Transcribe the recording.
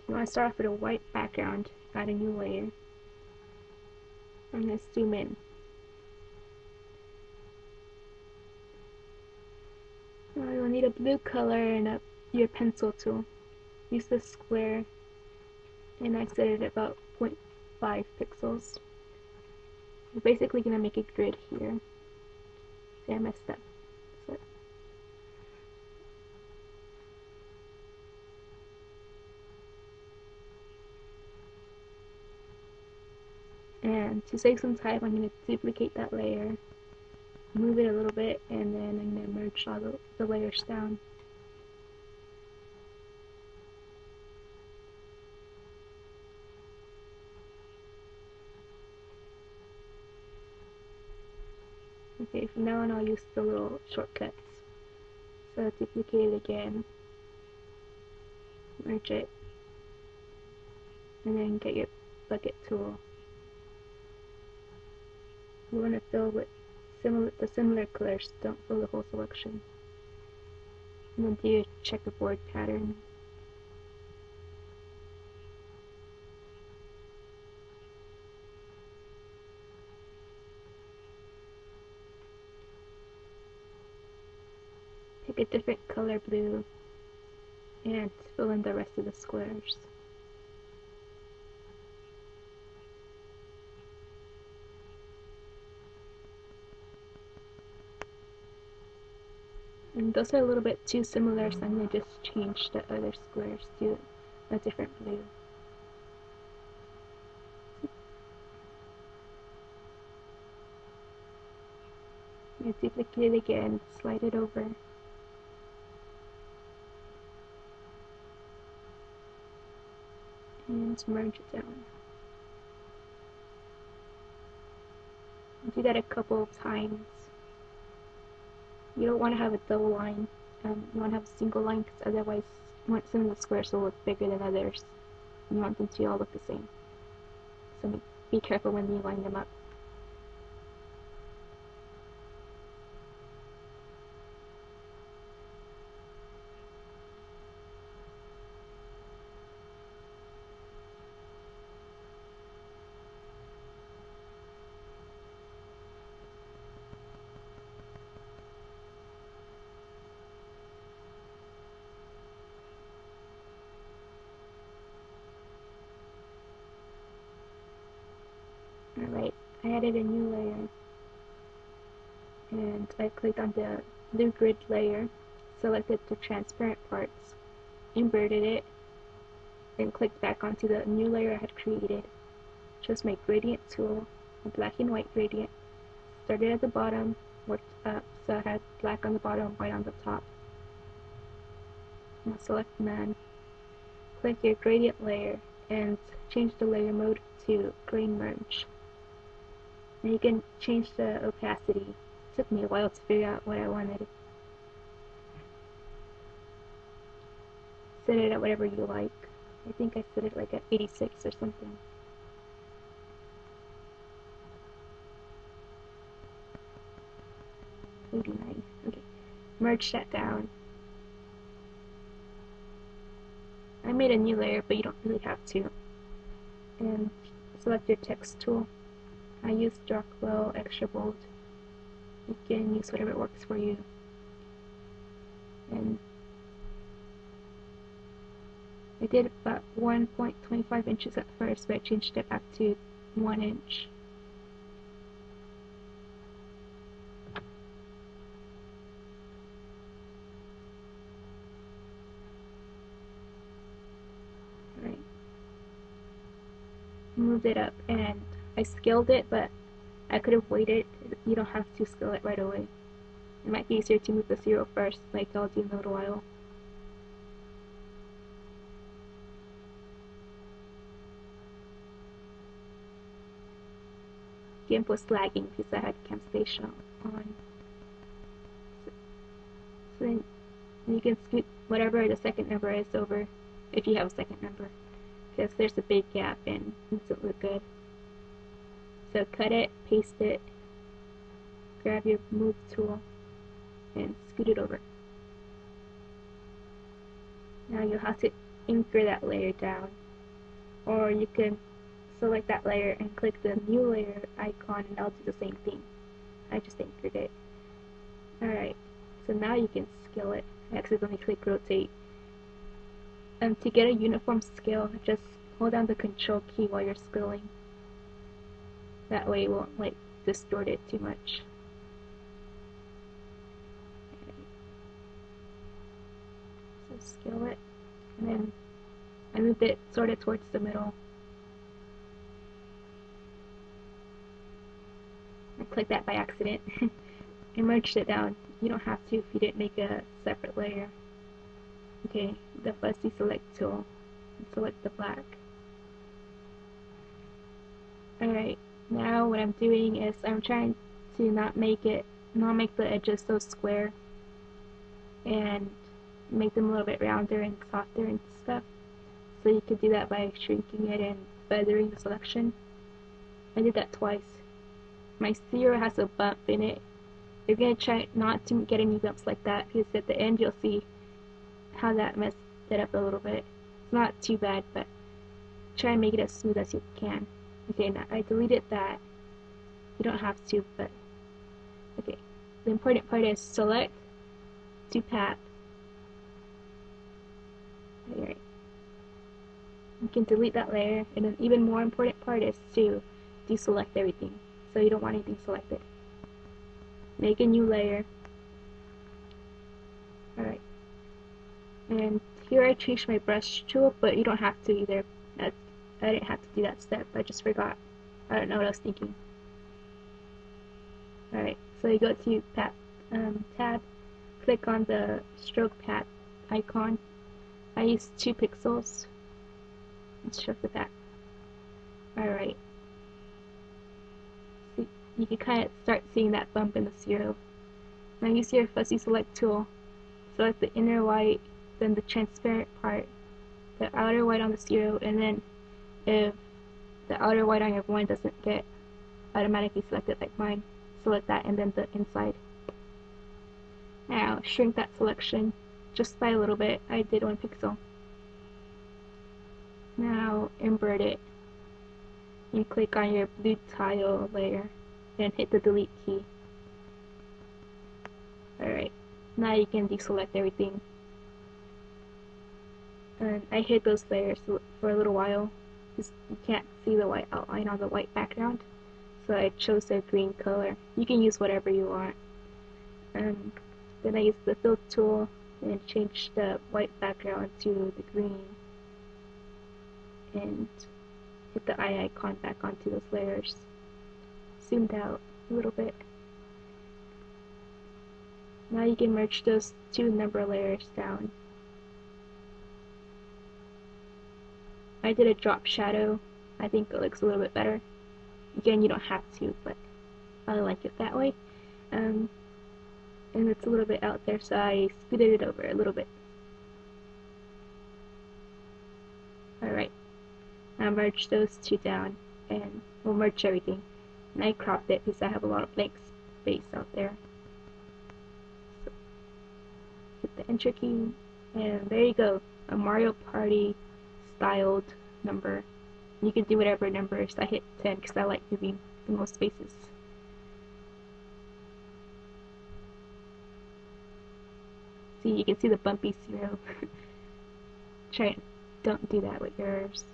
You want to start off with a white background, add a new layer. I'm going to zoom in. Now you'll need a blue color and your pencil tool. Use the square, and I set it about 0.5 pixels. We're basically going to make a grid here. See, I messed up. And to save some time, I'm going to duplicate that layer, move it a little bit, and then I'm going to merge all the layers down. Okay, from now on I'll use the little shortcuts. So duplicate it again, merge it, and then get your bucket tool. You want to fill with the similar colors, don't fill the whole selection. And then do your checkerboard pattern. Pick a different color blue and fill in the rest of the squares. And those are a little bit too similar, so I'm going to just change the other squares to a different blue. I'm going to duplicate it again, slide it over. And merge it down. Do that a couple of times. You don't want to have a double line. You want to have a single line because otherwise some of the squares will look bigger than others. You want them to all look the same. So be careful when you line them up. Alright, I added a new layer, and I clicked on the blue grid layer, selected the transparent parts, inverted it, then clicked back onto the new layer I had created, chose my gradient tool, a black and white gradient, started at the bottom, worked up, so I had black on the bottom, white on the top. Now select none, click your gradient layer, and change the layer mode to grain merge. And you can change the opacity. It took me a while to figure out what I wanted. Set it at whatever you like. I think I set it like at 86 or something. $89. Okay. Merge that down. I made a new layer, but you don't really have to. And select your text tool. I use Darkwell Extra Bold. You can use whatever works for you. And I did about 1.25 inches at first, but I changed it back to 1 inch. Alright. Moved it up, and I scaled it, but I could have waited. You don't have to scale it right away. It might be easier to move the 0 first, like I'll do in a little while. GIMP was lagging because I had Camtasia on. So then you can scoot whatever the second number is over, if you have a second number, because there's a big gap and it doesn't look good. So cut it, paste it, grab your move tool, and scoot it over. Now you'll have to anchor that layer down, or you can select that layer and click the new layer icon and I'll do the same thing. I just anchored it. Alright, so now you can scale it. I accidentally click rotate. To get a uniform scale, just hold down the control key while you're scaling. That way it won't like distort it too much. So scale it, and then I moved it sort of towards the middle. I clicked that by accident. I merged it down. You don't have to if you didn't make a separate layer. Okay, the fuzzy select tool. Select the black. Alright, now what I'm doing is I'm trying to not make the edges so square and make them a little bit rounder and softer and stuff. So you could do that by shrinking it and feathering the selection. I did that twice. My zero has a bump in it. You're going to try not to get any bumps like that, because at the end you'll see how that messed it up a little bit. It's not too bad, but try and make it as smooth as you can. Okay, now I deleted that. You don't have to, but okay. The important part is select to path. Alright. You can delete that layer, and an even more important part is to deselect everything, so you don't want anything selected. Make a new layer. Alright. And here I changed my brush tool, but you don't have to either. I didn't have to do that step, I just forgot. I don't know what I was thinking. Alright, so you go to tab, click on the stroke path icon. I used 2 pixels. Let's stroke the path. Alright. So you can kind of start seeing that bump in the zero. Now use your fuzzy select tool. Select the inner white, then the transparent part, the outer white on the zero, and then if the outer white on your one doesn't get automatically selected like mine, select that and then the inside. Now shrink that selection just by a little bit. I did 1 pixel. Now invert it. You click on your blue tile layer and hit the delete key. Alright, now you can deselect everything. And I hid those layers for a little while because you can't see the white outline on the white background. So I chose a green color. You can use whatever you want. Then I used the fill tool and changed the white background to the green. And hit the eye icon back onto those layers. Zoomed out a little bit. Now you can merge those 2 number layers down. I did a drop shadow. I think it looks a little bit better. Again, you don't have to, but I like it that way. And it's a little bit out there, so I scooted it over a little bit. Alright, now merge those 2 down, and we'll merge everything. And I cropped it because I have a lot of blank space out there. So, hit the enter key, and there you go, a Mario Party styled number. You can do whatever numbers. I hit 10 because I like moving the most spaces. See, you can see the bumpy zero. Don't do that with yours.